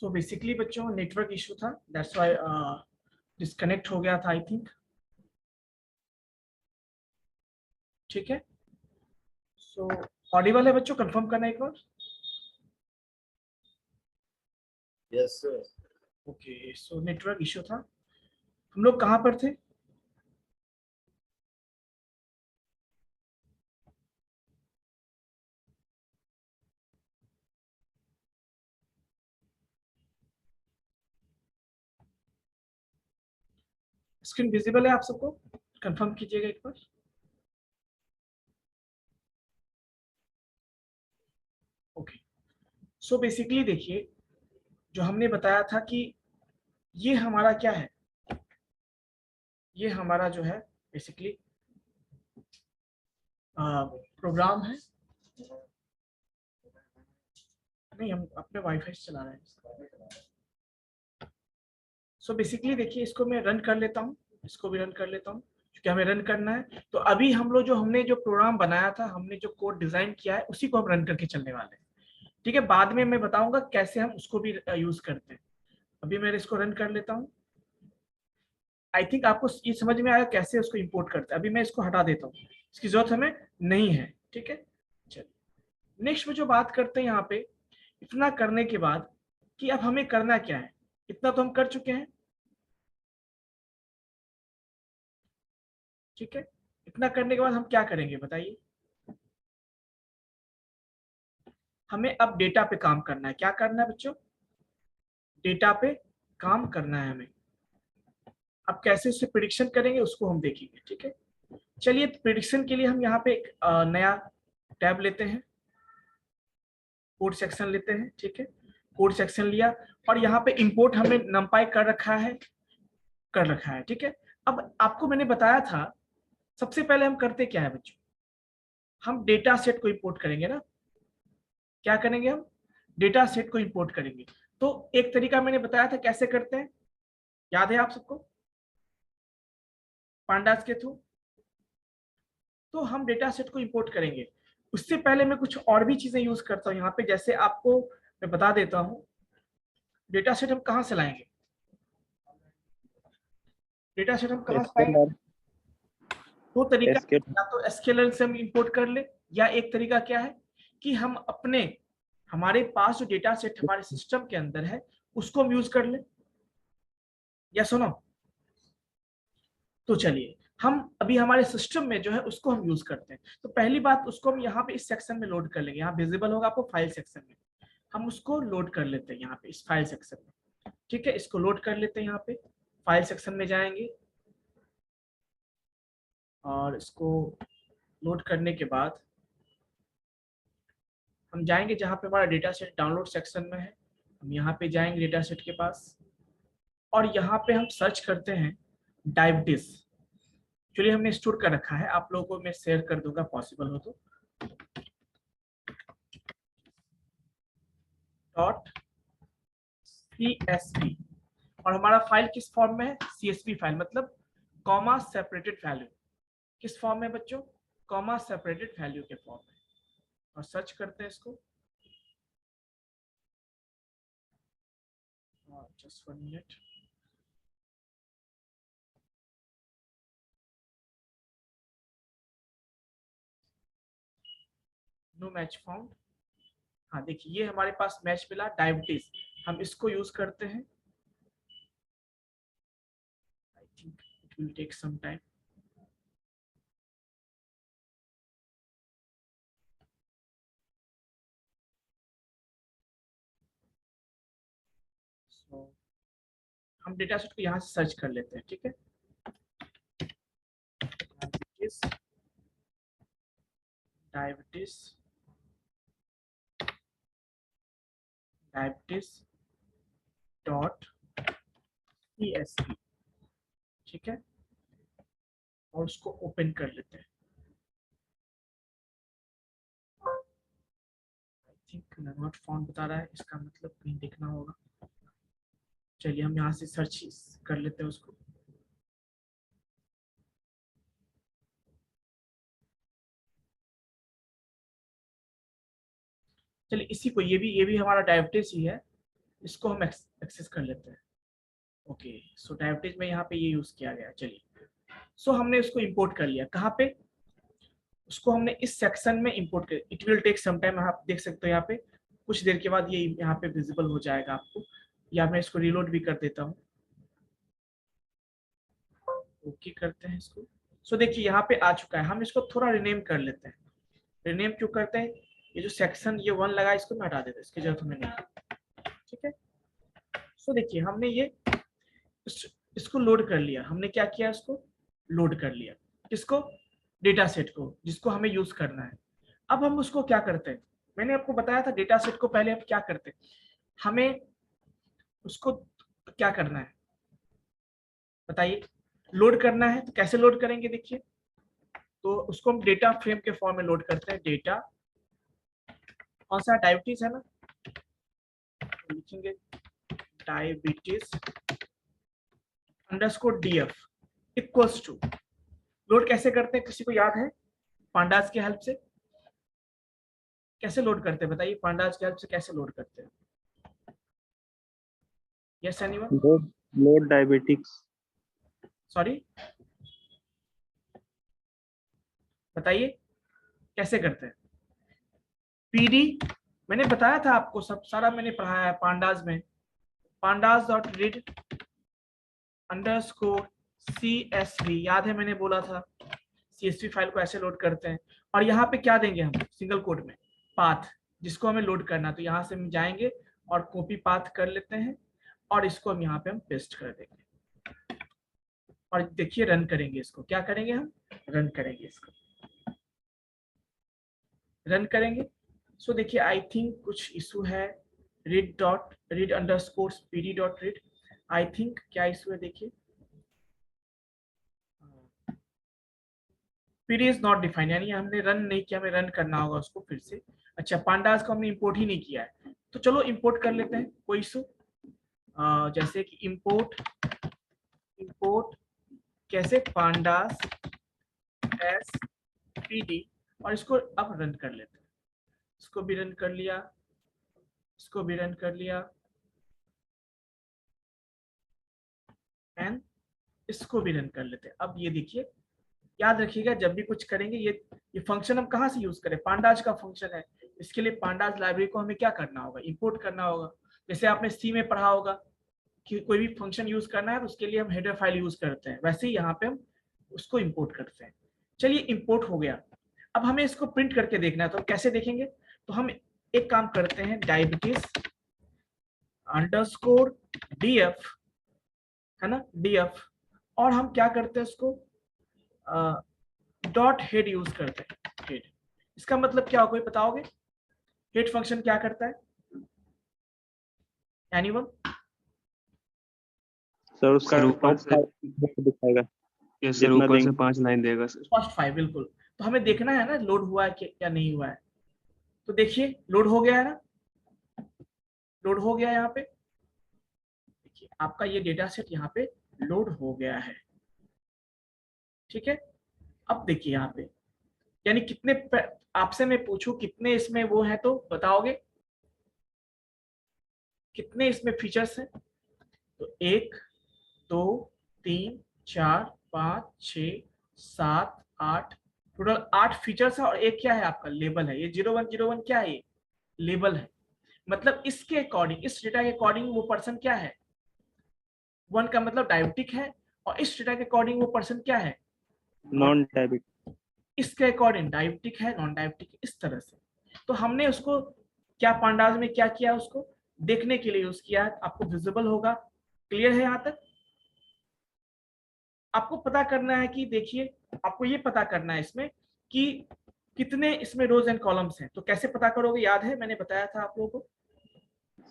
So basically बच्चों network issue था, that's why disconnect हो गया था आई थिंक। ठीक है, सो ऑडिबल है बच्चों, कंफर्म करना एक बार। Yes sir. Okay, so network issue था। हम लोग कहाँ पर थे? स्क्रीन विजिबल है आप सबको? कंफर्म कीजिएगा एक बार। ओके, सो बेसिकली देखिए, जो हमने बताया था कि ये हमारा क्या है, ये हमारा जो है बेसिकली प्रोग्राम है। नहीं, हम अपने वाईफाई से चला रहे हैं। सो बेसिकली देखिए, इसको मैं रन कर लेता हूँ, इसको भी रन कर लेता हूँ क्योंकि हमें रन करना है। तो अभी हम लोग जो हमने जो प्रोग्राम बनाया था, हमने जो कोड डिजाइन किया है, उसी को हम रन करके चलने वाले हैं। ठीक है, बाद में मैं बताऊंगा कैसे हम उसको भी यूज करते हैं। अभी मैं इसको रन कर लेता हूँ। आई थिंक आपको ये समझ में आया कैसे उसको इंपोर्ट करते हैं। अभी मैं इसको हटा देता हूँ, इसकी जरूरत हमें नहीं है। ठीक है, चलिए नेक्स्ट में जो बात करते हैं यहाँ पे, इतना करने के बाद कि अब हमें करना क्या है। इतना तो हम कर चुके हैं। ठीक है, इतना करने के बाद हम क्या करेंगे बताइए। हमें अब डेटा पे काम करना है। क्या करना है बच्चों? डेटा पे काम करना है हमें। अब कैसे उससे प्रिडिक्शन करेंगे उसको हम देखेंगे। ठीक है, चलिए प्रिडिक्शन के लिए हम यहाँ पे एक नया टैब लेते हैं, कोड सेक्शन लेते हैं। ठीक है, कोड सेक्शन लिया और यहाँ पे इंपोर्ट हमने नंपाई कर रखा है। ठीक है, अब आपको मैंने बताया था, सबसे पहले हम करते क्या है बच्चों, हम डेटा सेट को इंपोर्ट करेंगे ना। क्या करेंगे हम? डेटा सेट को इंपोर्ट करेंगे। तो एक तरीका मैंने बताया था कैसे करते हैं, याद है आप सबको? पांडास के थ्रू। तो हम डेटा सेट को इंपोर्ट करेंगे। उससे पहले मैं कुछ और भी चीजें यूज करता हूँ यहाँ पे, जैसे आपको मैं बता देता हूँ। डेटा सेट हम कहाँ से लाएंगे? डेटा सेट हम कहाँ से लाएंगे? एसक्यूएल दो तरीका, एसक्यूएल या तो एसक्यूएल से हम इंपोर्ट कर ले, या एक तरीका क्या है कि हम अपने हमारे पास जो डेटा सेट हमारे सिस्टम के अंदर है उसको हम यूज कर ले। या सुनो, तो चलिए हम अभी हमारे सिस्टम में जो है उसको हम यूज करते हैं। तो पहली बात, उसको हम यहाँ पे इस सेक्शन में लोड कर लेंगे। यहाँ विजिबल होगा आपको फाइल सेक्शन में, हम उसको लोड कर लेते हैं यहाँ पे इस फाइल सेक्शन में। ठीक है, इसको लोड कर लेते हैं। यहाँ पे फाइल सेक्शन में जाएंगे और इसको लोड करने के बाद हम जाएंगे जहाँ पे हमारा डेटा सेट डाउनलोड सेक्शन में है। हम यहाँ पे जाएंगे डेटा सेट के पास और यहाँ पे हम सर्च करते हैं डायबिटीज। चलिए हमने स्टोर कर रखा है, आप लोगों को मैं शेयर कर दूंगा पॉसिबल हो तो। डॉट CSV, और हमारा फाइल किस फॉर्म में है? CSV फाइल, मतलब कॉमा सेपरेटेड वैल्यू। किस फॉर्म में बच्चों? कॉमा सेपरेटेड वैल्यू के फॉर्म में। और सर्च करते हैं इसको। Just 1 minute. No match found. हाँ देखिए, ये हमारे पास मैच मिला डायबिटीज। हम इसको यूज करते हैं। I think it will take some time. So हम डेटा सेट को यहाँ से सर्च कर लेते हैं। ठीक है, डायबिटीज डायबिटीज डॉट CSV। ठीक है, और उसको ओपन कर लेते हैं। आई थिंक नॉट फाउंड बता रहा है, इसका मतलब कहीं देखना होगा। चलिए हम यहाँ से सर्च कर लेते हैं उसको। चलिए इसी को, ये भी हमारा डायबिटीज ही है। इसको हम एक्सेस कर लेते हैं। ओके, सो डायबिटीज में यहाँ पे ये यूज किया गया। चलिए, सो हमने इसको इंपोर्ट कर लिया। कहाँ पे? उसको हमने इस सेक्शन में इंपोर्ट कर। It will take some time. आप देख सकते हो यहाँ पे कुछ देर के बाद ये यहाँ पे विजिबल हो जाएगा आपको, या मैं इसको रिलोड भी कर देता हूँ। ओके करते हैं इसको। सो देखिए यहाँ पे आ चुका है। हम इसको थोड़ा रिनेम कर लेते हैं। रिनेम क्यों करते हैं? ये जो सेक्शन ये 1 लगा, इसको मैं हटा देता हूँ, इसकी जरूरत हमें नहीं। ठीक है, सो देखिए हमने ये इसको लोड कर लिया। हमने क्या किया? इसको लोड कर लिया। किसको? डेटा सेट को, जिसको हमें यूज करना है। अब हम उसको क्या करते हैं? मैंने आपको बताया था डेटा सेट को पहले हम क्या करते हैं। हमें उसको क्या करना है बताइए? लोड करना है। तो कैसे लोड करेंगे? देखिए, तो उसको हम डेटा फ्रेम के फॉर्म में लोड करते हैं। डेटा कौन सा? डायबिटीज है ना, तो लिखेंगे diabetes underscore DF equals to. Load कैसे करते हैं? किसी को याद है? पांडास की हेल्प से कैसे लोड करते हैं बताइए? पांडास की हेल्प से कैसे लोड करते हैं? Yes anyone? Load diabetics. Sorry, बताइए कैसे करते हैं? पीडी मैंने बताया था आपको, सब सारा मैंने पढ़ाया है पांडास में। Pandas dot read underscore CSV, याद है मैंने बोला था CSV फाइल को ऐसे लोड करते हैं। और यहाँ पे क्या देंगे हम? सिंगल कोट में पाथ, जिसको हमें लोड करना। तो यहाँ से हम जाएंगे और कॉपी पाथ कर लेते हैं, और इसको हम यहाँ पे हम पेस्ट कर देंगे। और देखिए रन करेंगे इसको। क्या करेंगे? हम रन करेंगे इसको, रन करेंगे। सो देखिए आई थिंक कुछ इशू है। Read underscore PD dot read, I think क्या इशू है देखिए। PD इज नॉट डिफाइंड, यानी हमने रन नहीं किया, हमें रन करना होगा उसको फिर से। अच्छा, पांडास को हमने इंपोर्ट ही नहीं किया है, तो चलो इंपोर्ट कर लेते हैं। कोई इशू? जैसे कि इंपोर्ट कैसे? पांडास एस PD, और इसको अब रन कर लेते हैं। इसको भी रन कर लिया, इसको भी रन कर लिया, एंड इसको भी रन कर लेते हैं। अब ये देखिए, याद रखिएगा जब भी कुछ करेंगे, ये फंक्शन हम कहाँ से यूज करें? पांडास का फंक्शन है। इसके लिए पांडास लाइब्रेरी को हमें क्या करना होगा? इंपोर्ट करना होगा। जैसे आपने सी में पढ़ा होगा कि कोई भी फंक्शन यूज करना है तो उसके लिए हम हेडर फाइल यूज करते हैं, वैसे ही यहाँ पे हम उसको इंपोर्ट करते हैं। चलिए इंपोर्ट हो गया। अब हमें इसको प्रिंट करके देखना है, तो कैसे देखेंगे? तो हम एक काम करते हैं, डायबिटीज अंडरस्कोर DF है ना, DF, और हम क्या करते हैं उसको डॉट हेड यूज करते हैं। हेड, इसका मतलब क्या हो? कोई बताओगे? हेड फंक्शन क्या करता है? एनीवन? सर उसका सर ऊपर से दिखाएगा। यस सर, ऊपर से 5 लाइन देगा सर। फर्स्ट 5 बिल्कुल। तो हमें देखना है ना लोड हुआ है कि क्या नहीं हुआ है। तो देखिए लोड हो गया है ना, लोड हो गया यहाँ पे। देखिए आपका ये डेटा सेट यहाँ पे लोड हो गया है। ठीक है, अब देखिए यहाँ पे, यानी कितने आपसे मैं पूछूं कितने इसमें वो है तो बताओगे? कितने इसमें फीचर्स हैं? तो 1 2 3 4 5 6 7 8, टोटल 8 फीचर्स है। और एक क्या है? आपका लेबल है। ये 0101 क्या है? ये लेबल है। मतलब इसके अकॉर्डिंग, इस डेटा के अकॉर्डिंग वो पर्सन क्या है? 1 का मतलब डायबिटिक है, और इस डेटा के अकॉर्डिंग वो पर्सन क्या है? Non diabetic. इसके अकॉर्डिंग डायबिटिक है, नॉन डायबिटिक, इस तरह से। तो हमने उसको क्या पांडास में क्या किया? उसको देखने के लिए यूज किया है। आपको विजिबल होगा। क्लियर है यहाँ तक? आपको पता करना है कि देखिए, आपको ये पता करना है इसमें कि कितने इसमें रोज एंड कॉलम्स हैं। तो कैसे पता करोगे? याद है मैंने बताया था आप लोगों को।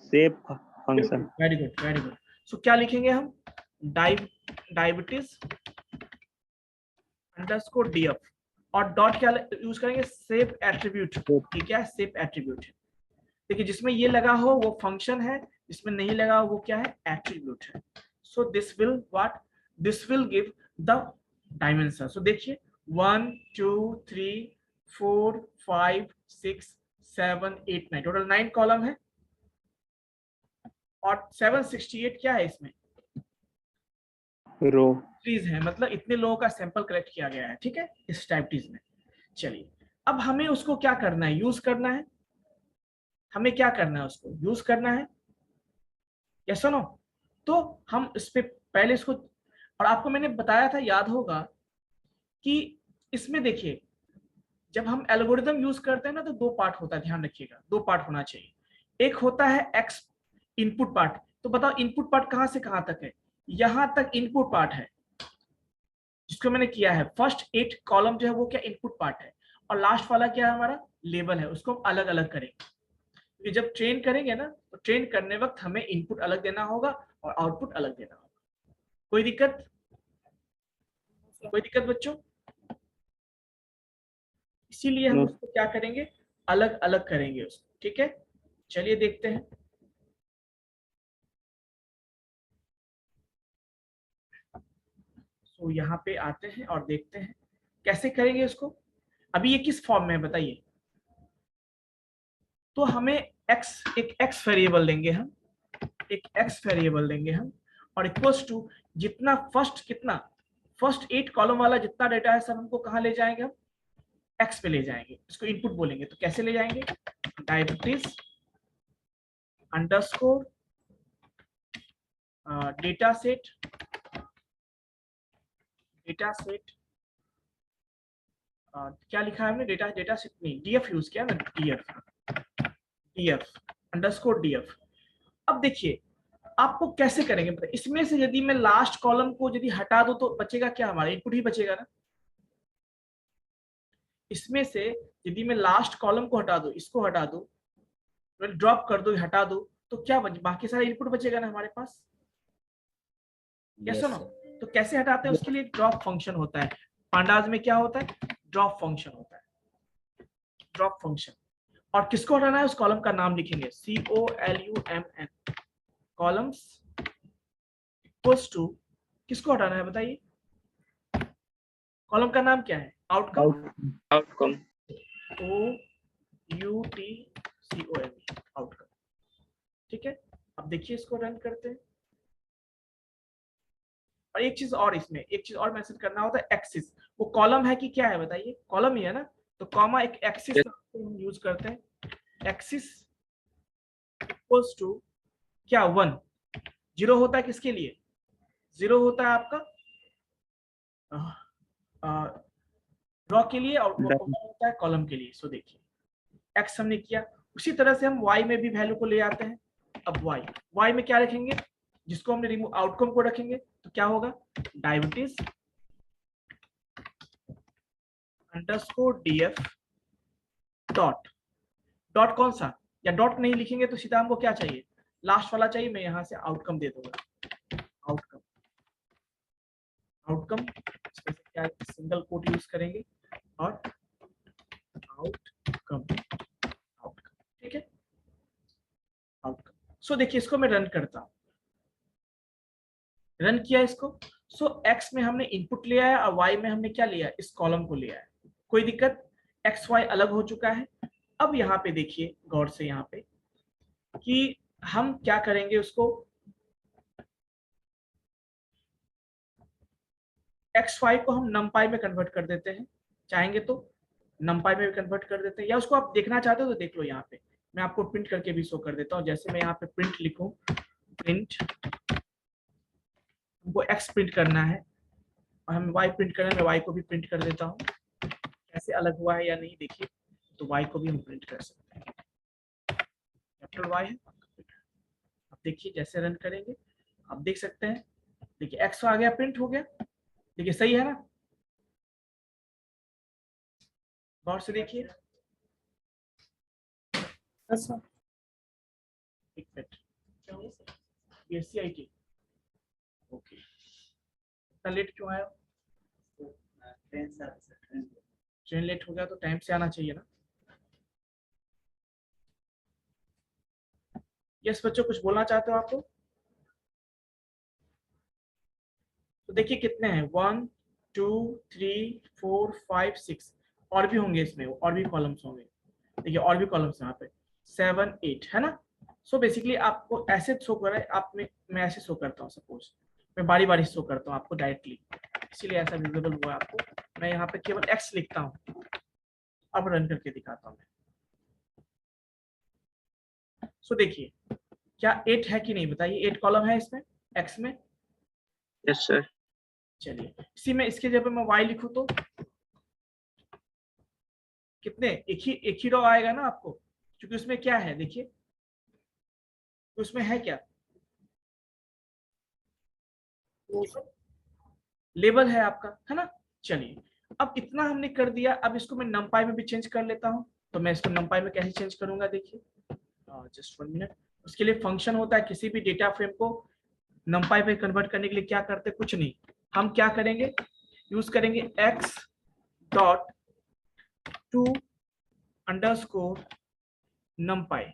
Save function. Very good, very good. So क्या लिखेंगे हम? डायबिटीज अंडरस्कोर DF, और डॉट क्या यूज करेंगे? Save attribute. ये क्या है? सेव एट्रीब्यूट है। देखिए जिसमें ये लगा हो वो फंक्शन है, जिसमें नहीं लगा हो वो क्या है? एट्रीब्यूट है। So this will what? This will give the dimension. So देखिए 1 2 3 4 5 6 7 8 9, टोटल 9 कॉलम है। और 768 क्या है इसमें, रो। ट्रीज है, मतलब इतने लोगों का सैंपल कलेक्ट किया गया है, ठीक है, इस टाइप ट्रीज में। चलिए अब हमें उसको क्या करना है, यूज करना है, हमें क्या करना है, उसको यूज करना है, या सुनो, तो हम इस पे पहले इसको, और आपको मैंने बताया था, याद होगा कि इसमें देखिए जब हम एल्गोरिदम यूज करते हैं ना तो दो पार्ट होता है, ध्यान रखिएगा, दो पार्ट होना चाहिए। एक होता है एक्स इनपुट पार्ट, तो बताओ इनपुट पार्ट कहां से कहां तक है, यहां तक इनपुट पार्ट है जिसको मैंने किया है, फर्स्ट 8 कॉलम जो है वो क्या इनपुट पार्ट है, और लास्ट वाला क्या है हमारा लेबल है, उसको हम अलग अलग करेंगे, क्योंकि जब ट्रेन करेंगे ना तो ट्रेन करने वक्त हमें इनपुट अलग देना होगा और आउटपुट अलग देना होगा। कोई दिक्कत, कोई दिक्कत बच्चों? इसीलिए हम नो। उसको क्या करेंगे, अलग अलग करेंगे उसको, ठीक है। चलिए देखते हैं, तो यहाँ पे आते हैं और देखते हैं कैसे करेंगे इसको। अभी ये किस फॉर्म में है बताइए, तो हमें एक एक्स वेरिएबल देंगे हम, एक एक्स वेरिएबल देंगे हम, और इक्वल्स टू जितना फर्स्ट 8 कॉलम वाला जितना डेटा है सब हमको कहाँ ले जाएंगे, हम एक्स पे ले जाएंगे, इसको इनपुट बोलेंगे। तो कैसे ले जाएंगे, डायबिटीज अंडरस्कोर डेटा सेट क्या लिखा है हमने, डेटा सेट नहीं, डीएफ यूज किया ना, डीएफ अंडरस्कोर डीएफ। अब देखिए आपको कैसे करेंगे पता, इसमें से यदि मैं लास्ट कॉलम को यदि हटा दूं तो बचेगा क्या, हमारा इनपुट ही बचेगा ना। इसमें से यदि मैं लास्ट कॉलम को हटा दूं, इसको हटा दूं, ड्रॉप कर दो, हटा दो, तो क्या बाकी सारा इनपुट बचेगा ना हमारे पास, कैसे ना। तो कैसे हटाते हैं, उसके लिए ड्रॉप फंक्शन होता है, पांडाज में क्या होता है, ड्रॉप फंक्शन होता है, ड्रॉप फंक्शन। और किसको हटाना है, उस कॉलम का नाम लिखेंगे, COLUMN, कॉलम्स इक्वल्स टू, किसको हटाना है बताइए, कॉलम का नाम क्या है, आउटकम, आउटकम। OUTCOM, आउटकम, ठीक है। अब देखिए इसको रन करते हैं, और एक चीज और, इसमें एक चीज और मेंशन करना होता है, एक्सिस, वो कॉलम है कि क्या है बताइए, कॉलम ही है ना, तो कॉमा एक एक्सिस हम यूज करते हैं, एक्सिस इक्वल्स टू क्या 1, 0 होता है किसके लिए, 0 होता है आपका ड्रॉ के लिए, और 1 होता है कॉलम के लिए। सो देखिए एक्स हमने किया, उसी तरह से हम वाई में भी वैल्यू को ले आते हैं। अब वाई में क्या रखेंगे, जिसको हमने रिमूव आउटकम को रखेंगे, तो क्या होगा, diabetes underscore DF dot, dot कौन सा, या डॉट नहीं लिखेंगे तो सीधा हमको क्या चाहिए, लास्ट वाला चाहिए, मैं यहां से आउटकम दे दूंगा, आउटकम, आउटकम इसमें से क्या सिंगल कोट यूज करेंगे, और आउटकम, आउटकम, ठीक है, आउटकम। सो देखिए इसको मैं रन करता हूं, रन किया इसको, सो एक्स में हमने इनपुट लिया है और वाई में हमने क्या लिया, इस कॉलम को लिया है, कोई दिक्कत, एक्स वाई अलग हो चुका है। अब यहाँ पे देखिए गौर से, यहाँ पे कि हम क्या करेंगे, उसको एक्स वाई को हम नमपाई में कन्वर्ट कर देते हैं, चाहेंगे तो नमपाई में भी कन्वर्ट कर देते हैं, या उसको आप देखना चाहते हो तो देख लो, यहाँ पे मैं आपको प्रिंट करके भी शो कर देता हूँ। जैसे मैं यहाँ पे प्रिंट लिखूं, प्रिंट, हमको एक्स प्रिंट करना है और हमें वाई प्रिंट करना है, मैं वाई को भी प्रिंट कर देता हूँ, कैसे अलग हुआ है या नहीं देखिए, तो वाई को भी हम प्रिंट कर सकते हैं, कैपिटल वाई है। अब देखिए जैसे रन करेंगे आप देख सकते हैं, देखिए एक्स आ गया, प्रिंट हो गया, देखिए सही है ना, गौर से देखिए, एक मिनट, क्या हुआ PSCIT, ओके, इतना लेट क्यों आया, ट्रेन लेट हो गया तो टाइम से आना चाहिए ना। यस बच्चों कुछ बोलना चाहते हो आप लोग, तो देखिए कितने हैं, 1 2 3 4 5 6, और भी होंगे इसमें, और भी कॉलम्स होंगे, देखिए और भी कॉलम्स यहाँ पे 7 8 है ना, सो बेसिकली आपको ऐसे शो कर रहा है, आप में मैं ऐसे शो करता हूँ, सपोज मैं बारी बारी शो करता हूँ आपको डायरेक्टली, इसीलिए ऐसा विजिबल हुआ आपको। मैं यहाँ पे केवल x लिखता हूँ, अब रन करके दिखाता हूँ मैं। सो देखिए क्या 8 है कि नहीं बताइए, 8 कॉलम है इसमें x में। Yes sir. चलिए इसी में इसके जगह मैं y लिखूं तो कितने, एक ही रो आएगा ना आपको, क्योंकि उसमें क्या है देखिए, तो उसमें है क्या, लेबल है आपका, है ना। चलिए अब इतना हमने कर दिया, अब इसको मैं numpy में भी चेंज कर लेता हूँ। तो मैं इसको numpy में कैसे चेंज करूंगा देखिए, जस्ट 1 मिनट। उसके लिए फंक्शन होता है, किसी भी डेटा फ्रेम को numpy पे कन्वर्ट करने के लिए क्या करते हैं, कुछ नहीं, हम क्या करेंगे, यूज करेंगे x dot to underscore numpy,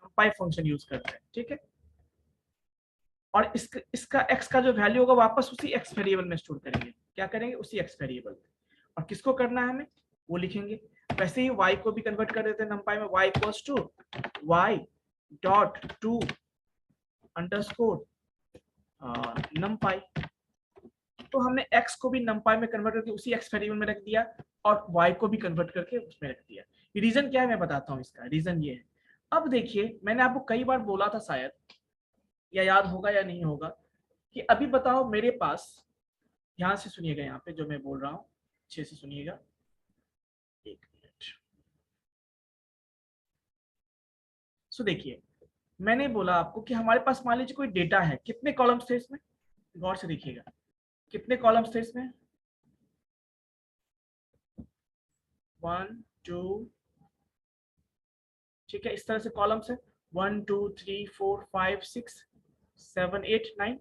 numpy function use करते हैं, ठीक है। और इसका x का जो वैल्यू होगा वापस उसी x वेरिएबल में स्टोर करेंगे, क्या करेंगे, उसी x वेरिएबल में। और किसको करना है हमें, वो लिखेंगे। वैसे ही y को भी कन्वर्ट कर देते हैं numpy में, y equals to y dot to underscore numpy। तो हमने x को भी numpy में कन्वर्ट करके उसी x वेरिएबल में रख दिया, और y को भी कन्वर्ट करके उसमें रख दिया। रीजन क्या है मैं बताता हूँ इसका, रीजन ये है। अब देखिए मैंने आपको कई बार बोला था शायद, या याद होगा या नहीं होगा, कि अभी बताओ मेरे पास, ध्यान से सुनिएगा यहाँ पे जो मैं बोल रहा हूँ, अच्छे से सुनिएगा, एक मिनट। सो देखिए मैंने बोला आपको कि हमारे पास मान लीजिए कोई डेटा है, कितने कॉलम्स थे इसमें, गौर से देखिएगा, कितने कॉलम्स थे इसमें, 1 2, ठीक है, इस तरह से कॉलम्स है, 1 2 3 4 5 6 7 8 9,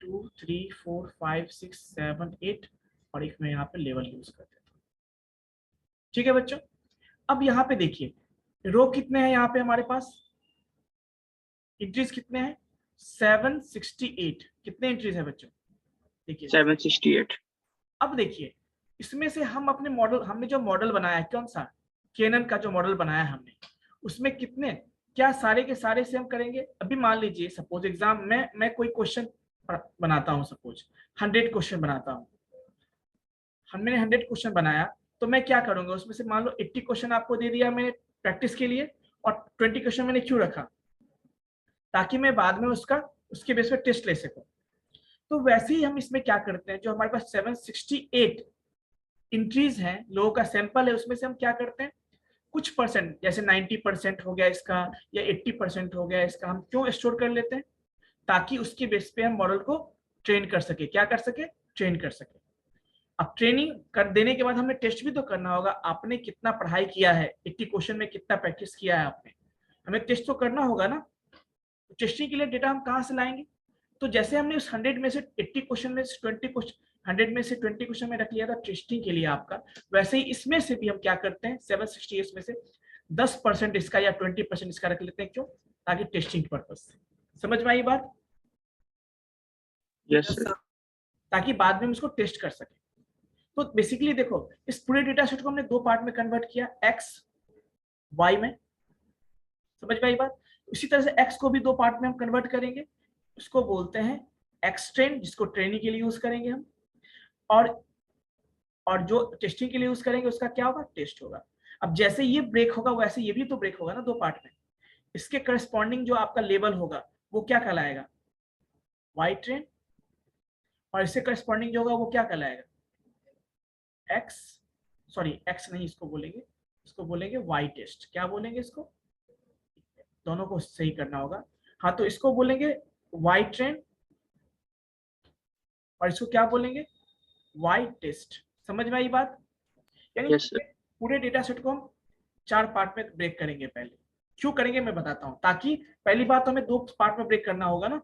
2 3 4 5 6 7 8, और एक मैं यहाँ पे लेवल यूज कर देता हूँ, ठीक है बच्चों। अब यहाँ पे देखिए रो कितने हैं, यहाँ पे हमारे पास एंट्रीज कितने हैं, 768। कितने एंट्रीज है बच्चों, देखिए 768। अब देखिए इसमें से हम अपने मॉडल, हमने जो मॉडल बनाया है कौन सा, केनन का जो मॉडल बनाया है हमने, उसमें कितने, क्या सारे के सारे से हम करेंगे। अभी मान लीजिए सपोज एग्जाम में मैं कोई क्वेश्चन बनाता हूँ, सपोज 100 क्वेश्चन बनाता हूँ, हमने 100 क्वेश्चन बनाया, तो मैं क्या करूंगा, उसमें से मान लो 80 क्वेश्चन आपको दे दिया मैंने प्रैक्टिस के लिए, और 20 क्वेश्चन मैंने क्यों रखा, ताकि मैं बाद में उसके बेस पे टेस्ट ले सकूं। तो वैसे ही हम इसमें क्या करते हैं, जो हमारे पास 768 इंट्रीज हैं, लोगों का सैंपल है, उसमें से हम क्या करते हैं, कुछ परसेंट, जैसे 90% हो गया इसका या 80% हो गया इसका, हम क्यों स्टोर कर लेते हैं, ताकि उसके बेस पे हम मॉडल को ट्रेन कर सके, क्या कर सके, ट्रेन कर सके। अब ट्रेनिंग कर देने के बाद हमें टेस्ट भी तो करना होगा, आपने कितना पढ़ाई किया है, 80 क्वेश्चन में कितना प्रैक्टिस किया है आपने, हमें टेस्ट तो करना होगा ना। टेस्टिंग के लिए डेटा हम कहाँ से लाएंगे, तो जैसे हमने उस 100 में से 80 क्वेश्चन में से 20 क्वेश्चन, 100 में से 20 क्वेश्चन में रख लिया था टेस्टिंग के लिए आपका, वैसे ही इसमें से भी हम क्या करते हैं, 768 में से 10% इसका या 20% इसका रख लेते हैं, क्यों, ताकि टेस्टिंग पर्पज से, समझ में आई बात, यस सर। ताकि बाद में हम उसको टेस्ट कर सके। तो बेसिकली देखो इस पूरे डेटा सेट को हमने दो पार्ट में कन्वर्ट किया, एक्स वाई में, समझ में आई बात। इसी तरह से एक्स को भी दो पार्ट में हम कन्वर्ट करेंगे, उसको बोलते हैं एक्स ट्रेन, जिसको ट्रेनिंग के लिए यूज करेंगे हम, और जो टेस्टिंग के लिए यूज करेंगे उसका क्या होगा, टेस्ट होगा। अब जैसे ये ब्रेक होगा वैसे ये भी तो ब्रेक होगा ना दो पार्ट में, इसके करस्पॉन्डिंग जो आपका लेवल होगा वो क्या कहलाएगा, वाई ट्रेन, और इससे करस्पॉन्डिंग जो होगा वो क्या कहलाएगा, एक्स, सॉरी एक्स नहीं इसको बोलेंगे, इसको बोलेंगे वाई टेस्ट, क्या बोलेंगे इसको, दोनों को सही करना होगा। हाँ तो इसको बोलेंगे वाई ट्रेन, और इसको क्या बोलेंगे, वाई टेस्ट, समझ में आई बात। यानी यस सर। पूरे डेटा सेट को हम 4 पार्ट में ब्रेक करेंगे, पहले क्यों करेंगे मैं बताता हूं, ताकि पहली बात हमें 2 पार्ट में ब्रेक करना होगा ना,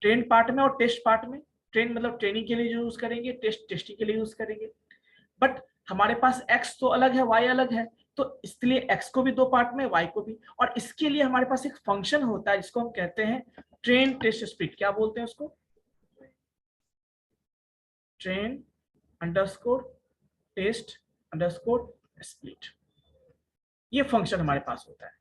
ट्रेन पार्ट में और टेस्ट पार्ट में। ट्रेन मतलब ट्रेनिंग के लिए यूज करेंगे, टेस्ट टेस्टिंग के लिए यूज करेंगे, बट हमारे पास x तो अलग है, y अलग है, तो इसलिए x को भी 2 पार्ट में, y को भी, और इसके लिए हमारे पास एक फंक्शन होता है जिसको हम कहते हैं ट्रेन टेस्ट स्प्लिट, क्या बोलते हैं उसको, train underscore test underscore split. ये फंक्शन हमारे पास होता है,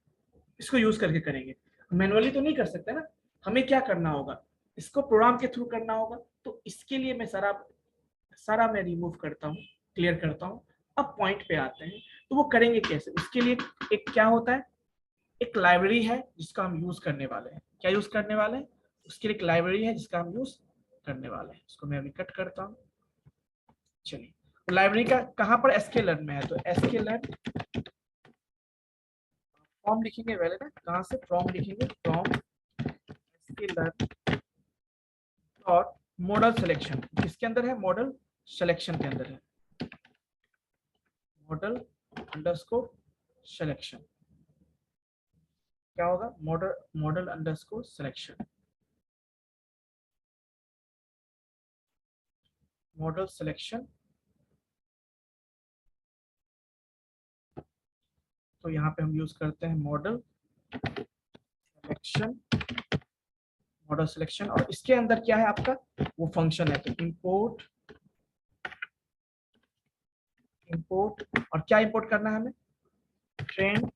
इसको यूज करके करेंगे। मैनुअली तो नहीं कर सकते ना, हमें क्या करना होगा, इसको प्रोग्राम के थ्रू करना होगा। तो इसके लिए मैं सारा मैं रिमूव करता हूँ, क्लियर करता हूँ। अब पॉइंट पे आते हैं, तो वो करेंगे कैसे, उसके लिए एक क्या होता है, एक लाइब्रेरी है जिसका हम यूज करने वाले हैं। क्या यूज करने वाले हैं, उसके लिए एक लाइब्रेरी है जिसका हम यूज करने वाले हैं। इसको मैं अभी कट करता हूँ। चलिए, तो लाइब्रेरी का कहाँ पर sklearn में है, तो sklearn फ्रॉम लिखेंगे पहले ना, कहाँ से फ्रॉम लिखेंगे, from sklearn dot model selection. किसके अंदर है, मॉडल सिलेक्शन के अंदर है, मॉडल अंडरस्कोर सिलेक्शन। क्या होगा, model underscore selection, model selection. तो यहाँ पे हम यूज करते हैं मॉडल सिलेक्शन, मॉडल सिलेक्शन। और इसके अंदर क्या है आपका, वो फंक्शन है, तो इंपोर्ट और क्या इंपोर्ट करना है हमें, ट्रेन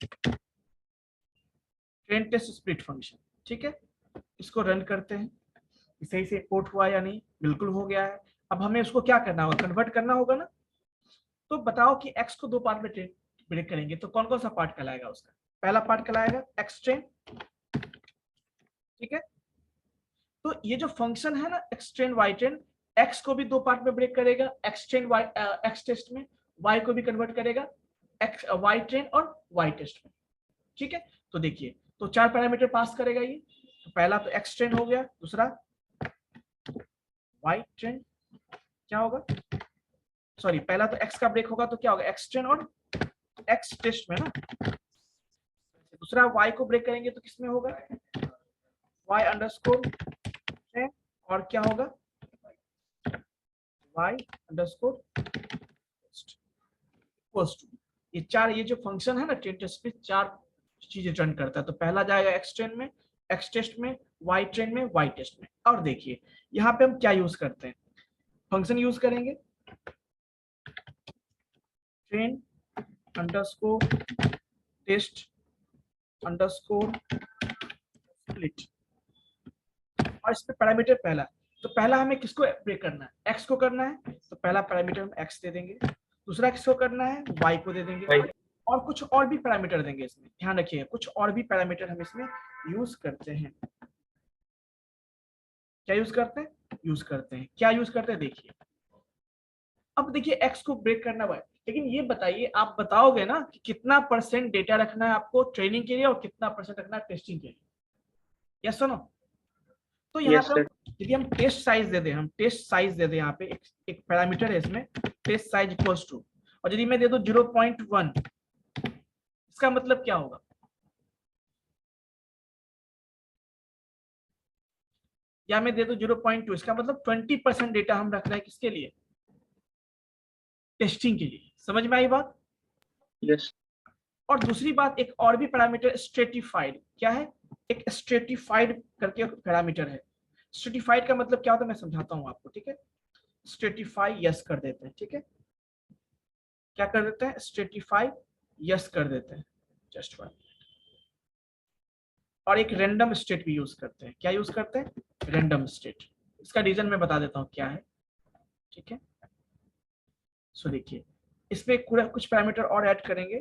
टेस्ट स्प्लिट फंक्शन। ठीक है, इसको रन करते हैं, सही से इंपोर्ट हुआ या नहीं, बिल्कुल हो गया है। अब हमें उसको क्या करना होगा, कन्वर्ट करना होगा ना। तो बताओ कि x को दो पार्ट में ब्रेक करेंगे, तो कौन कौन सा पार्ट कहलाएगा उसका, पहला पार्ट कहलाएगा x ट्रेन। ठीक है, तो ये जो फंक्शन है ना x train y train, x को भी दो पार्ट में ब्रेक करेगा, x train y x test में, y को भी कन्वर्ट करेगा x y ट्रेन और y टेस्ट में। ठीक है, तो देखिए, तो चार पैरामीटर पास करेगा ये। तो पहला तो x ट्रेन हो गया, दूसरा y ट्रेन, क्या होगा, सॉरी पहला तो x का ब्रेक होगा तो क्या होगा, x ट्रेन और x टेस्ट में ना। दूसरा y को ब्रेक करेंगे तो किसमें होगा, y अंडरस्कोर ट्रेन, और क्या होगा, y underscore test equals to. ये चार, ये जो फंक्शन है ना ट्रेन टेस्ट पे, चार चीजें रन करता है। तो पहला जाएगा x ट्रेन में, x टेस्ट में, y ट्रेन में, y टेस्ट में। और देखिए यहाँ पे हम क्या यूज करते हैं, फंक्शन यूज करेंगे, train underscore test underscore split, और इस पे पैरामीटर पहला। तो पहला हमें किसको ब्रेक करना है, x को करना है, तो पहला पैरामीटर हम x दे देंगे। दूसरा किसको करना है, y को दे देंगे। और कुछ और भी पैरामीटर देंगे इसमें, ध्यान रखिए कुछ और भी पैरामीटर हम इसमें यूज करते हैं। क्या यूज करते हैं, क्या यूज करते हैं, देखिए। अब देखिए x को ब्रेक करना है, लेकिन ये बताइए, आप बताओगे ना कि कितना % डेटा रखना है आपको ट्रेनिंग के लिए और कितना % रखना है टेस्टिंग के लिए, यस सुनो। तो यहाँ Yes, पे sir. यदि हम टेस्ट साइज दे दें, यहाँ पे एक पैरामीटर है इसमें, टेस्ट साइज इक्वल्स टू, और यदि मैं दे दूं 0.1, इसका मतलब क्या होगा, या मैं दे दूं 0.2, इसका मतलब 20% डेटा हम रख रहे हैं किसके लिए, टेस्टिंग के लिए। समझ में आई बात। Yes. और दूसरी बात, एक और भी पैरामीटर स्ट्रेटिफाइड, क्या है, एक स्ट्रेटिफाइड करके पैरामीटर है। स्ट्रेटिफाइड का मतलब क्या होता है मैं समझाता हूँ आपको। ठीक है, स्ट्रेटिफाई यस कर देते हैं। ठीक है, क्या कर देते हैं, स्ट्रेटिफाई यस कर देते हैं, जस्ट वन। और एक रैंडम स्टेट भी यूज करते हैं, क्या यूज करते हैं, रैंडम स्टेट। इसका रीजन मैं बता देता हूँ क्या है। ठीक है, सो देखिए, इसमें कुछ पैरामीटर और ऐड करेंगे।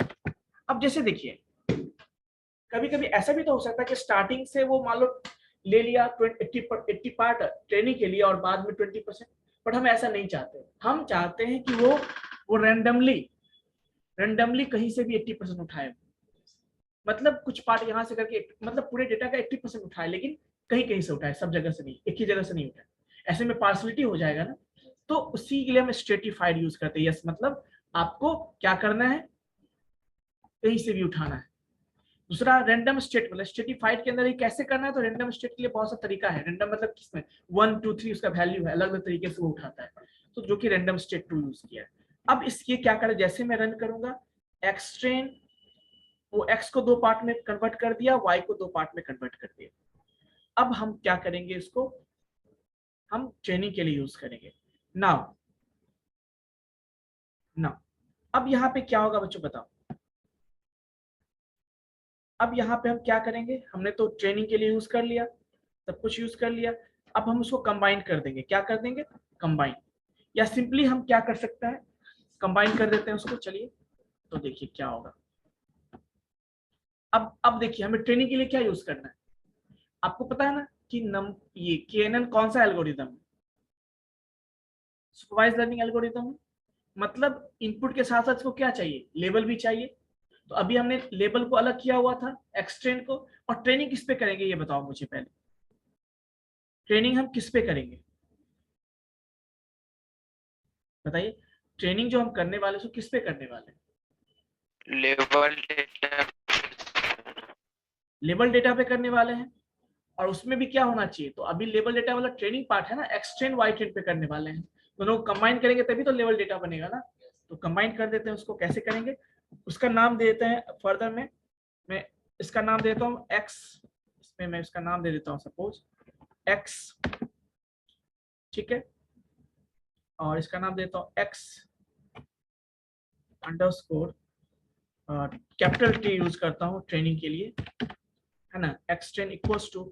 अब जैसे देखिए, कभी कभी ऐसा भी तो हो सकता है कि स्टार्टिंग से वो मान लो ले लिया 80 पार्ट ट्रेनिंग के लिए और बाद में 20%, बट हम ऐसा नहीं चाहते। हम चाहते हैं कि वो रैंडमली कहीं से भी 80% उठाए, मतलब कुछ पार्ट यहाँ से करके, मतलब पूरे डेटा का 80% उठाए, लेकिन कहीं कहीं से उठाए, सब जगह से नहीं, एक ही जगह से नहीं उठाए। ऐसे में पार्सलिटी हो जाएगा ना, तो उसी के लिए हम स्ट्रेटिफाइड यूज करते हैं। यस, मतलब आपको क्या करना है, कहीं से भी उठाना है। दूसरा रैंडम स्टेट, मतलब स्ट्रेटिफाइड के अंदर ही कैसे करना है, तो रैंडम स्टेट के लिए बहुत सा तरीका है। रैंडम मतलब किसमें 1 2 3 उसका वैल्यू है, अलग अलग तरीके से वो उठाता है, तो जो कि रैंडम स्टेट 2 यूज किया है। अब इसके क्या करें, जैसे मैं रन करूंगा, एक्स ट्रेन, वो x को दो पार्ट में कन्वर्ट कर दिया, y को दो पार्ट में कन्वर्ट कर दिया। अब हम क्या करेंगे, इसको हम ट्रेनिंग के लिए यूज करेंगे। नाउ अब यहाँ पे क्या होगा बच्चों, बताओ। अब यहाँ पे हम क्या करेंगे, हमने तो ट्रेनिंग के लिए यूज कर लिया, सब कुछ यूज कर लिया, अब हम उसको कंबाइन कर देंगे। क्या कर देंगे, कंबाइन, या सिंपली हम क्या कर सकते हैं, कंबाइन कर देते हैं उसको। चलिए तो देखिए क्या होगा। अब देखिए हमें ट्रेनिंग के लिए क्या यूज करना है, आपको पता है ना कि ये KNN कौन सा एल्गोरिदम है, सुपरवाइज लर्निंग एल्गोरिदम है। मतलब इनपुट के साथ साथ इसको क्या चाहिए, लेबल भी चाहिए। तो अभी हमने लेबल को अलग किया हुआ था, एक्सटेंड को। और ट्रेनिंग किस पे करेंगे ये बताओ मुझे पहले, ट्रेनिंग हम किस पे करेंगे बताइए। ट्रेनिंग जो हम करने वाले उसको किस पे करने वाले हैं, लेवल डेटा लेबल डेटा पे करने वाले हैं। और उसमें भी क्या होना चाहिए, तो अभी लेबल डेटा वाला ट्रेनिंग पार्ट है ना, एक्सटेंड वाई ट्रेन पे करने वाले हैं। दोनों को कंबाइन करेंगे तभी तो लेवल डेटा बनेगा ना। तो कंबाइन कर देते हैं उसको, कैसे करेंगे, उसका नाम दे देते हैं फर्दर में। मैं इसका नाम दे देता हूँ एक्स, इसमें मैं इसका नाम दे देता हूँ सपोज एक्स, ठीक है। और इसका नाम देता हूँ x underscore, capital T use करता हूँ ट्रेनिंग के लिए, है ना। एक्सटेंड इक्वल्स टू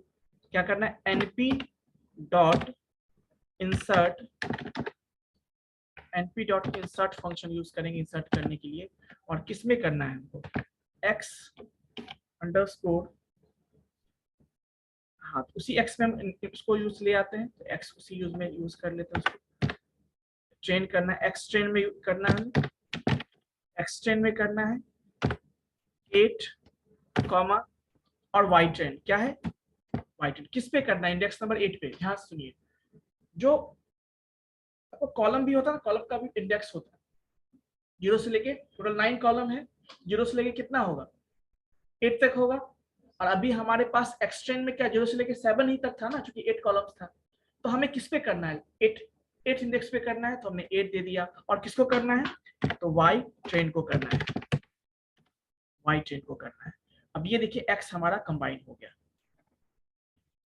क्या करना है, np dot insert, np dot insert function use करेंगे इंसर्ट करने के लिए। और किस में करना है हमको, x अंडरस्कोर, हाँ तो उसी x में हम इसको यूज ले आते हैं, तो x उसी यूज में यूज कर लेते हैं उसको। ट्रेन करना है, x ट्रेन में करना है, x ट्रेन में करना है 8 कॉमा, और y ट्रेन क्या है, y ट्रेन किस पे करना है, इंडेक्स नंबर 8 पे। ध्यान से सुनिए, जो कॉलम भी होता है ना, कॉलम का भी इंडेक्स होता है, 0 से लेके टोटल 9 कॉलम है, 0 से लेके कितना होगा 8 तक होगा। और अभी हमारे पास एक्सटेंड में क्या 0 से लेके 7 ही तक था ना, क्योंकि 8 कॉलम्स था। तो हमें किस पे करना है, 8 इंडेक्स पे करना है, तो हमने 8 दे दिया। और किसको करना है, तो y ट्रेन को करना है, y ट्रेन को करना है। अब ये देखिए x हमारा कंबाइन हो गया।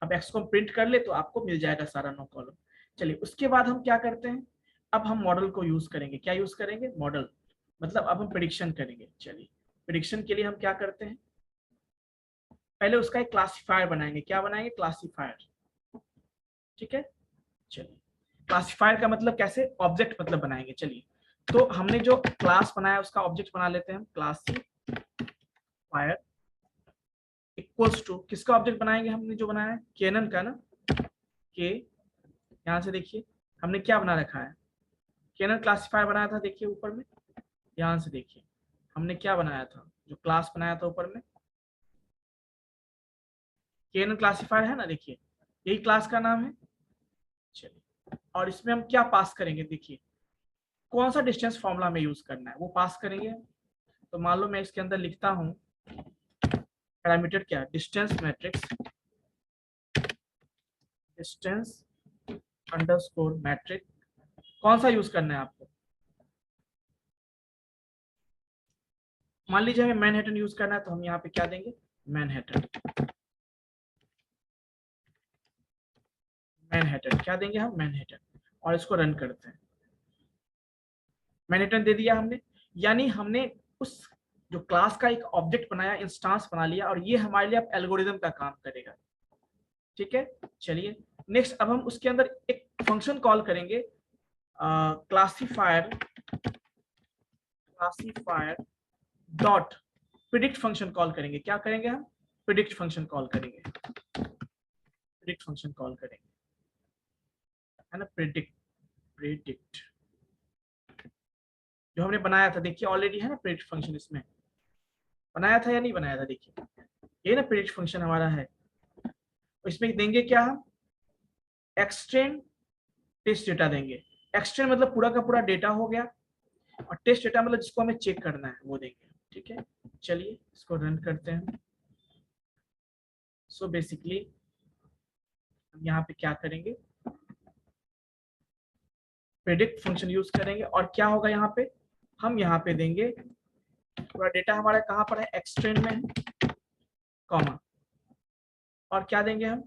अब x को हम प्रिंट कर ले तो आपको मिल जाएगा सारा 9 कॉलम। चलिए उसके बाद हम क्या करते हैं, अब हम मॉडल को यूज करेंगे। क्या यूज करेंगे, मॉडल, मतलब अब हम प्रेडिक्शन करेंगे। चलिए प्रेडिक्शन के लिए हम क्या करते हैं, पहले उसका एक क्लासिफायर बनाएंगे। क्या बनाएंगे, क्लासिफायर, ठीक है। चलिए क्लासिफायर का मतलब कैसे, ऑब्जेक्ट मतलब बनाएंगे। चलिए तो हमने जो क्लास बनाया उसका ऑब्जेक्ट बना लेते हैं हम, क्लासिफायर इक्वल्स टू, किसका ऑब्जेक्ट बनाएंगे हमने जो बनाया है, केनन का ना, के, यहाँ से देखिए हमने क्या बना रखा है, केनन क्लासिफायर बनाया था। देखिए ऊपर में, ध्यान से देखिए हमने क्या बनाया था, जो क्लास बनाया था ऊपर में, केनन क्लासिफायर है ना, देखिए यही क्लास का नाम है। चलिए और इसमें हम क्या पास करेंगे, देखिए कौन सा डिस्टेंस फॉर्मूला में यूज करना है वो पास करेंगे। तो मान लो मैं इसके अंदर लिखता हूँ पैरामीटर क्या, distance matrix, distance underscore metric, कौन सा यूज करना है आपको, मान लीजिए हमें मैनहट्टन यूज करना है, तो हम यहाँ पे क्या देंगे, मैनहट्टन, मैनहट्टन क्या देंगे हम, मैनहट्टन। और इसको रन करते हैं, मैनहट्टन दे दिया हमने। यानी हमने उस जो क्लास का एक ऑब्जेक्ट बनाया, इंस्टांस बना लिया, और ये हमारे लिए अब एल्गोरिदम का काम करेगा, ठीक है। चलिए नेक्स्ट, अब हम उसके अंदर एक फंक्शन कॉल करेंगे, classifier, classifier dot predict function call करेंगे। क्या करेंगे हम, प्रिडिक्ट फंक्शन कॉल करेंगे, प्रिडिक्ट फंक्शन कॉल करेंगे, है ना। प्रिडिक्ट, प्रिडिक्ट जो हमने बनाया था, देखिए ऑलरेडी है ना प्रिडिक्ट फंक्शन, इसमें बनाया था या नहीं बनाया था, देखिए ये ना प्रिडिक्ट फंक्शन हमारा है। तो इसमें देंगे क्या हम, एक्सटेंड टेस्ट डेटा देंगे। एक्सटेंड मतलब पूरा का पूरा डेटा हो गया, और टेस्ट डेटा मतलब जिसको हमें चेक करना है वो देंगे, ठीक है। चलिए इसको रन करते हैं। सो बेसिकली हम यहाँ पे क्या करेंगे, प्रेडिक्ट फंक्शन यूज करेंगे, और क्या होगा यहाँ पे, हम यहाँ पे देंगे पूरा डेटा हमारा कहाँ पर है, एक्सटेंड में है, कॉमा, और क्या देंगे हम,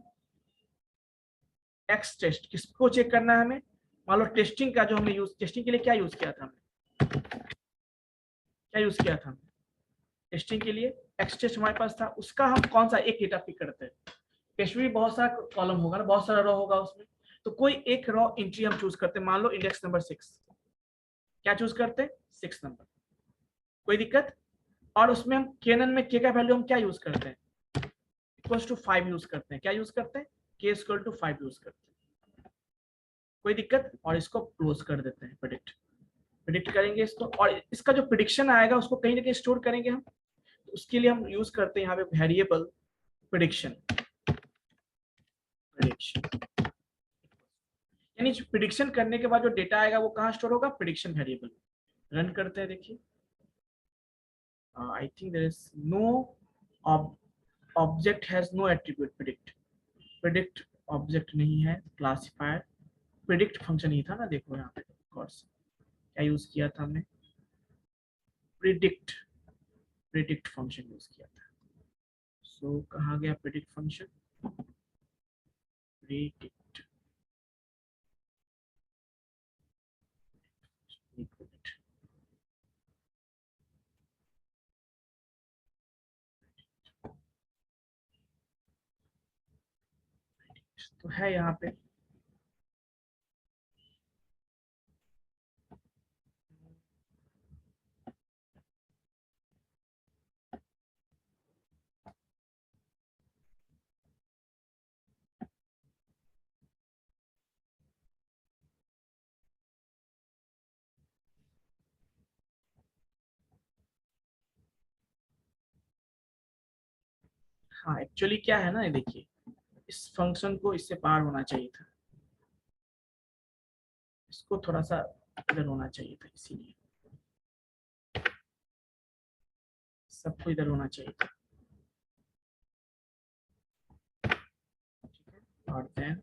एक्स टेस्ट, किसको चेक करना है हमें, मान लो टेस्टिंग का जो हमने यूज, टेस्टिंग के लिए क्या यूज किया था हमने, क्या यूज किया था, टेस्टिंग के लिए एक्स टेस्ट हमारे पास था, उसका हम कौन सा एक डेटा पिक करते हैं। टेस्ट में भी बहुत सारा कॉलम होगा ना, बहुत सारा रॉ होगा उसमें, तो कोई एक रॉ एंट्री हम चूज करते हैं। मान लो इंडेक्स नंबर 6, क्या चूज करते हैं, 6 नंबर, कोई दिक्कत। और उसमें हम केनन में के का वैल्यू हम क्या यूज करते हैं, इक्वल्स टू 5 यूज करते हैं। क्या यूज करते हैं, के इक्वल टू 5 यूज करते हैं, कोई दिक्कत। और इसको क्लोज कर देते हैं, प्रिडिक्ट करेंगे इसको, और इसका जो प्रिडिक्शन आएगा उसको कहीं ना कहीं स्टोर करेंगे हम। तो उसके लिए हम यूज करते हैं यहाँ पे वेरिएबल प्रिडिक्शन। यानी प्रिडिक्शन करने के बाद जो डेटा आएगा वो कहाँ स्टोर होगा, प्रिडिक्शन वेरिएबल। रन करते हैं, देखिए I think there is no object has no attribute predict object नहीं है, क्लासिफायर प्रिडिक्ट फंक्शन ही था ना, देखो यहाँ पे कोर्स क्या यूज किया था हमने, प्रिडिक्ट फंक्शन यूज किया था। सो कहाँ गया प्रिडिक्ट फंक्शन, प्रिडिक्ट, तो है यहाँ पे हाँ एक्चुअली क्या है ना, ये देखिए इस फंक्शन को इससे पार होना चाहिए था, इसको थोड़ा सा इधर होना चाहिए था, इसीलिए सबको इधर होना चाहिए था। ठीक है, और देन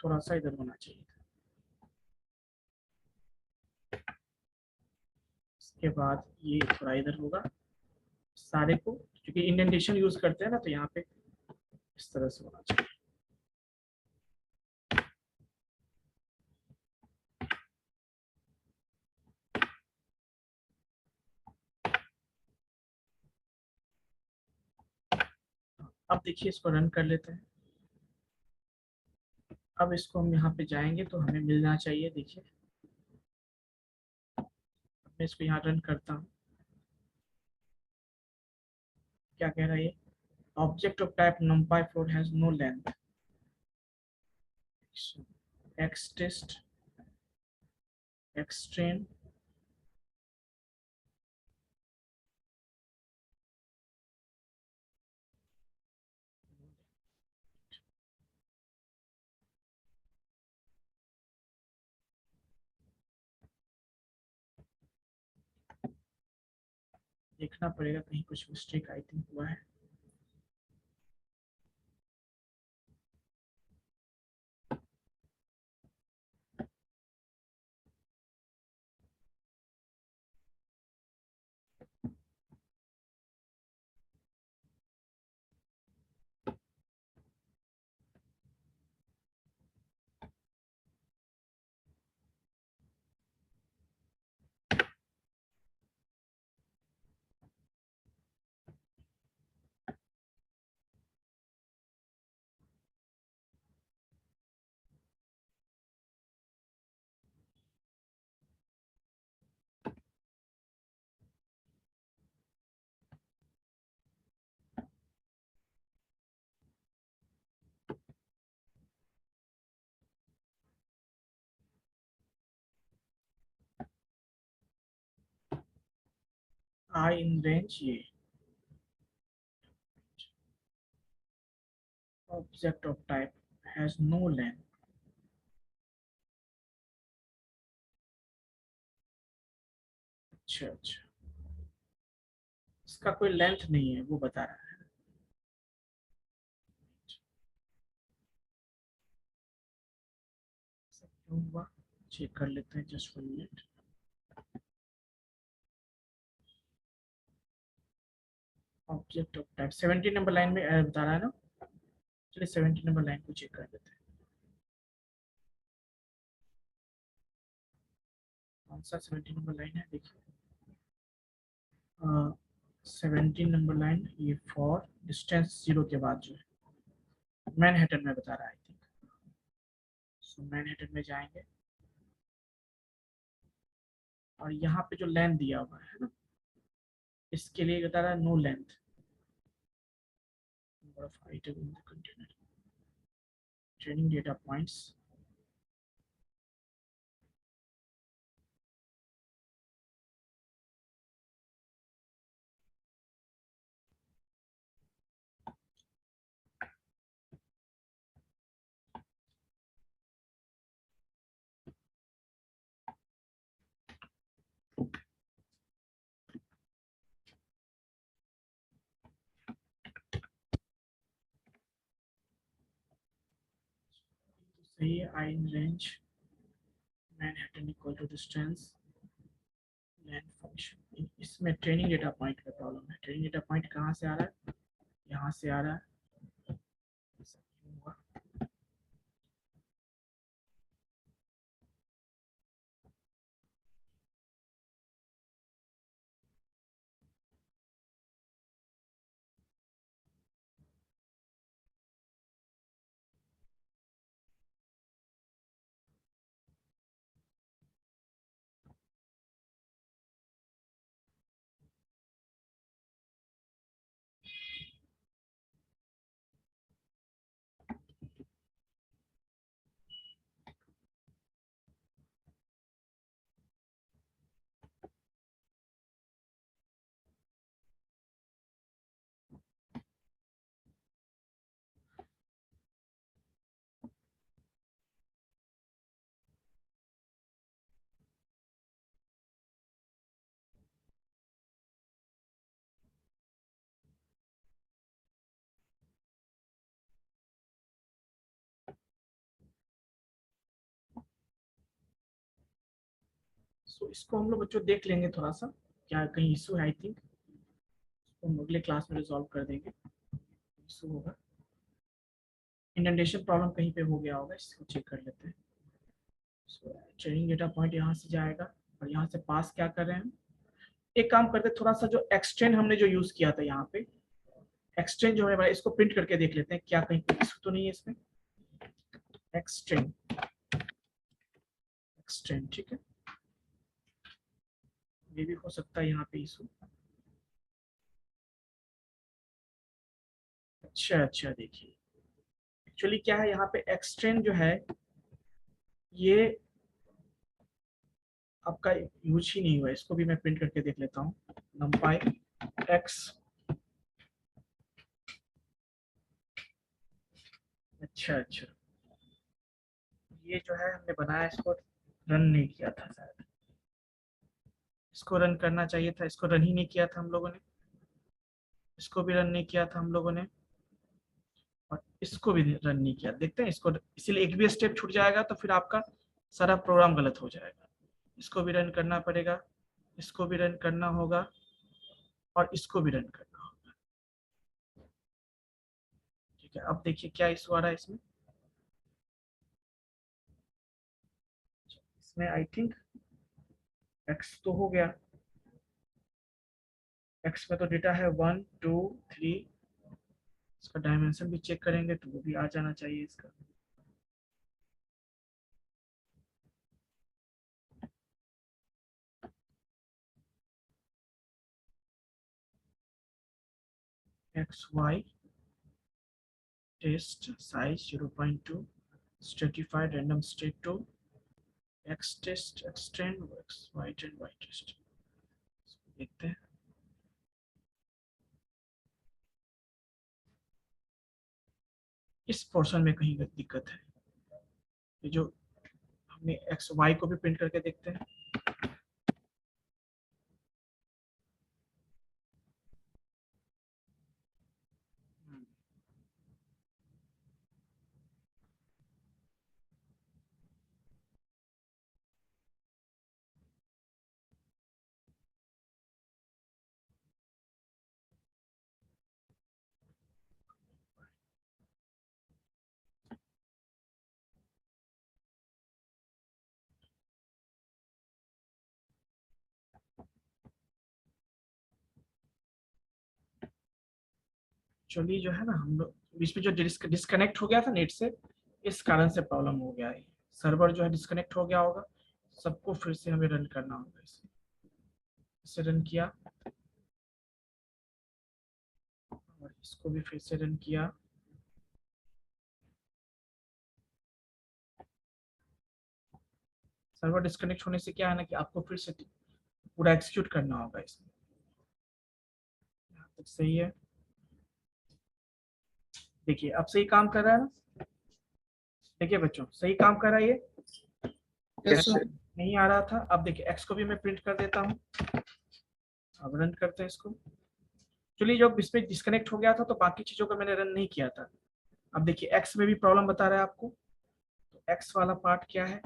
थोड़ा सा इधर होना चाहिए था। इसके बाद ये थोड़ा इधर होगा सारे को, क्योंकि इंडेंटेशन यूज करते हैं ना, तो यहाँ पे इस तरह से होना चाहिए। अब देखिए इसको रन कर लेते हैं। अब इसको हम यहाँ पे जाएंगे तो हमें मिलना चाहिए, देखिए मैं इसको यहाँ रन करता हूँ, क्या कह रहा है ये, object of type numpy4 has no length, X test X train देखना पड़ेगा, कहीं कुछ मिस्टेक आई थिंक हुआ है। आई इन रेंज, ये object of type has no length, अच्छा अच्छा, इसका कोई लेंथ नहीं है वो बता रहा है। ऐसा क्यों हुआ, चेक कर लेते हैं, just 1 minute. Object of type 17 number line में बता रहा है ना। चलिए 17 नंबर लाइन को चेक कर लेते हैं। कौन सा 17 नंबर लाइन है देखिए। 17 नंबर लाइन ये फॉर डिस्टेंस 0 के बाद जो है मैनहट्टन में बता रहा है आई थिंक। सो मैनहट्टन में जाएंगे और यहाँ पे जो लेंथ दिया हुआ है ना, इसके लिए बता रहा है no length, number of item in the container, training data points. सही है। I in range Manhattan equal to distance length function. इसमें ट्रेनिंग डेटा पॉइंट का प्रॉब्लम है। ट्रेनिंग डेटा पॉइंट कहाँ से आ रहा है, यहाँ से आ रहा है। ऐसा क्यों हुआ? सो इसको हम लोग बच्चों देख लेंगे थोड़ा सा, क्या कहीं इशू है आई थिंक। तो हम अगले क्लास में रिजॉल्व कर देंगे। इशू होगा, इंडेंटेशन प्रॉब्लम कहीं पे हो गया होगा, इसको चेक कर लेते हैं। सो ट्रेनिंग डेटा पॉइंट यहाँ से जाएगा और यहाँ से पास क्या कर रहे हैं हम। एक काम करते हैं, थोड़ा सा जो एक्सटेंड हमने जो यूज किया था यहाँ पे, एक्सटेंड जो है इसको प्रिंट करके देख लेते हैं, क्या कहीं इशू तो नहीं है इसमें। एक्सटेंड, एक्सटेंड ठीक है, ये भी हो सकता है यहाँ पे इशू। अच्छा अच्छा, देखिए एक्चुअली क्या है यहाँ पे एक्सटेंड जो है ये आपका यूज ही नहीं हुआ। इसको भी मैं प्रिंट करके देख लेता हूँ। numpy x, अच्छा अच्छा, ये जो है हमने बनाया, इसको रन नहीं किया था शायद। इसको रन करना चाहिए था, इसको रन ही नहीं किया था हम लोगों ने। इसको भी रन नहीं किया था हम लोगों ने और इसको भी रन नहीं किया। देखते हैं इसको, इसीलिए एक भी स्टेप छूट जाएगा तो फिर आपका सारा प्रोग्राम गलत हो जाएगा। इसको भी रन करना पड़ेगा, इसको भी रन करना होगा और इसको भी रन करना होगा। ठीक है, अब देखिए क्या इशू आ रहा है इसमें। इसमें आई थिंक एक्स तो हो गया, एक्स में तो डेटा है 1 2 3। इसका डायमेंशन भी चेक करेंगे तो वो भी आ जाना चाहिए इसका। X Y test size 0.2, stratified random state two X test extend X Y and Y test. देखते हैं इस पोर्शन में कहीं दिक्कत है। ये जो हमने एक्स वाई को भी प्रिंट करके देखते हैं। एक्चुअली जो है ना हम लोग बीच में जो डिस्कनेक्ट हो गया था नेट से, इस कारण से प्रॉब्लम हो गया है। सर्वर जो है डिस्कनेक्ट हो गया होगा, सबको फिर से हमें रन करना होगा। इसे रन किया और इसको भी फिर से रन किया। सर्वर डिस्कनेक्ट होने से क्या है ना कि आपको फिर से पूरा एग्जीक्यूट करना होगा इसमें। यहाँ तक सही है, देखिए अब सही काम कर रहा है ना। देखिए बच्चों सही काम कर रहा है ये। Yes, sir. नहीं आ रहा था, अब देखिए एक्स को भी मैं प्रिंट कर देता हूँ। अब रन करते हैं इसको। चलिए जब इसमें डिस्कनेक्ट हो गया था तो बाकी चीजों को मैंने रन नहीं किया था। अब देखिए एक्स में भी प्रॉब्लम बता रहा है आपको, तो एक्स वाला पार्ट क्या है,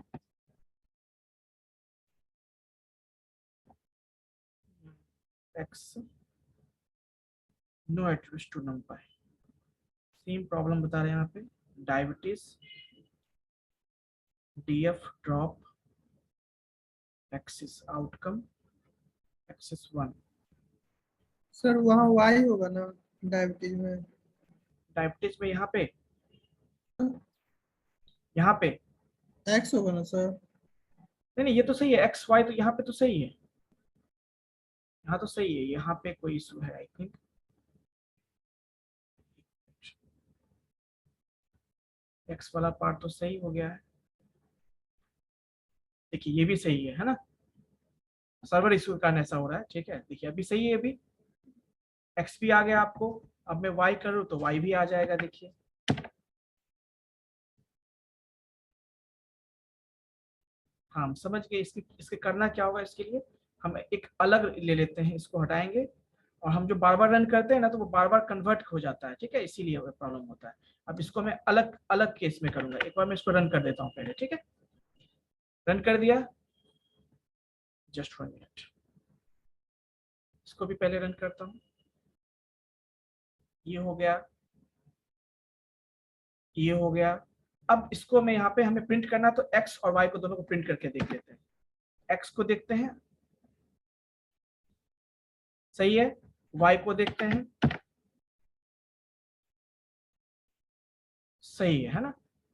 X no attributes to numpy. Same problem बता रहे हैं यहाँ पे, diabetes DF drop axis outcome axis 1। Sir वहाँ वाई होगा ना डायबिटीज में? डायबिटीज में यहाँ पे एक्स होगा ना सर? नहीं नहीं ये तो सही है, एक्स वाई तो यहाँ पे तो सही है, यहाँ तो सही है। यहाँ पे कोई इशू है आई थिंक। एक्स वाला पार्ट तो सही हो गया है, देखिए ये भी सही है ना। सर्वर इशू के कारण ऐसा हो रहा है, ठीक है। देखिए अभी सही है, अभी एक्स भी आ गया आपको। अब मैं वाई करूँ तो वाई भी आ जाएगा, देखिए। हाँ हम समझ गए। इसके करना क्या होगा, इसके लिए हम एक अलग ले लेते हैं, इसको हटाएंगे। और हम जो बार बार रन करते हैं ना तो वो बार बार कन्वर्ट हो जाता है, ठीक है, इसीलिए प्रॉब्लम होता है। अब इसको मैं अलग अलग केस में करूंगा। एक बार मैं इसको रन कर देता हूँ पहले, ठीक है। रन कर दिया, जस्ट 1 मिनट। इसको भी पहले रन करता हूँ। ये हो गया, ये हो गया। अब इसको मैं यहाँ पे हमें प्रिंट करना, तो एक्स और वाई को दोनों को प्रिंट करके देख लेते हैं। एक्स को देखते हैं, सही है। वाई को देखते हैं, सही है ना।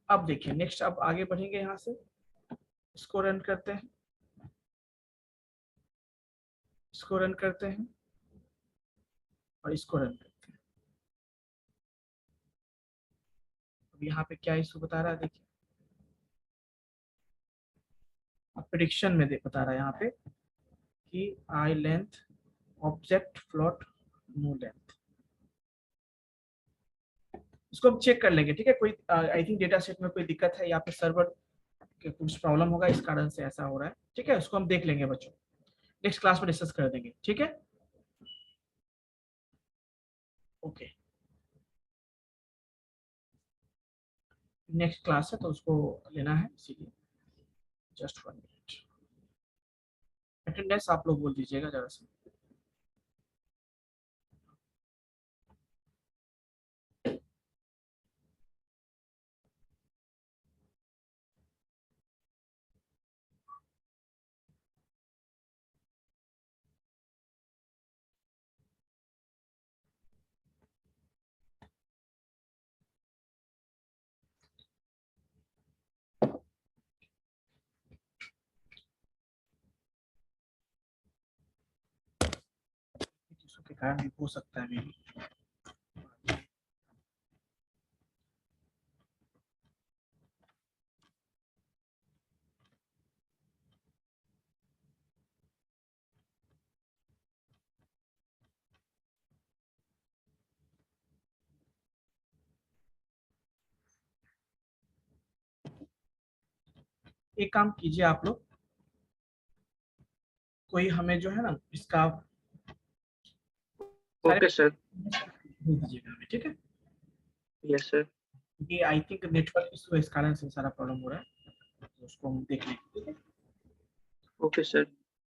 अब देखिए नेक्स्ट, अब आगे बढ़ेंगे यहाँ से। इसको रन करते हैं, इसको रन करते हैं और इसको रन करते हैं। अब यहाँ पे क्या इशू बता रहा है, देखिए। अब प्रेडिक्शन में बता रहा है यहाँ पे कि I length object float no length. इसको हम चेक कर लेंगे, ठीक है। कोई आई थिंक डेटा सेट में कोई दिक्कत है, यहाँ पे सर्वर के कुछ प्रॉब्लम होगा, इस कारण से ऐसा हो रहा है, ठीक है। उसको हम देख लेंगे बच्चों, नेक्स्ट क्लास में डिस्कस कर देंगे, ठीक है। ओके, नेक्स्ट क्लास है तो उसको लेना है, इसीलिए जस्ट 1 मिनट। अटेंडेंस आप लोग बोल दीजिएगा जरा से। के कारण भी हो सकता है मेरी। एक काम कीजिए आप लोग, कोई हमें जो है ना इसका Okay, sir. भेज दीजिएगा हमें, ठीक है। Yes, sir. ये आई थिंक नेटवर्क इशू है, इस कारण से सारा प्रॉब्लम हो रहा है, तो उसको हम देख लेंगे, ठीक है। Okay, sir.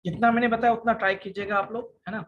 जितना मैंने बताया उतना ट्राई कीजिएगा आप लोग, है ना।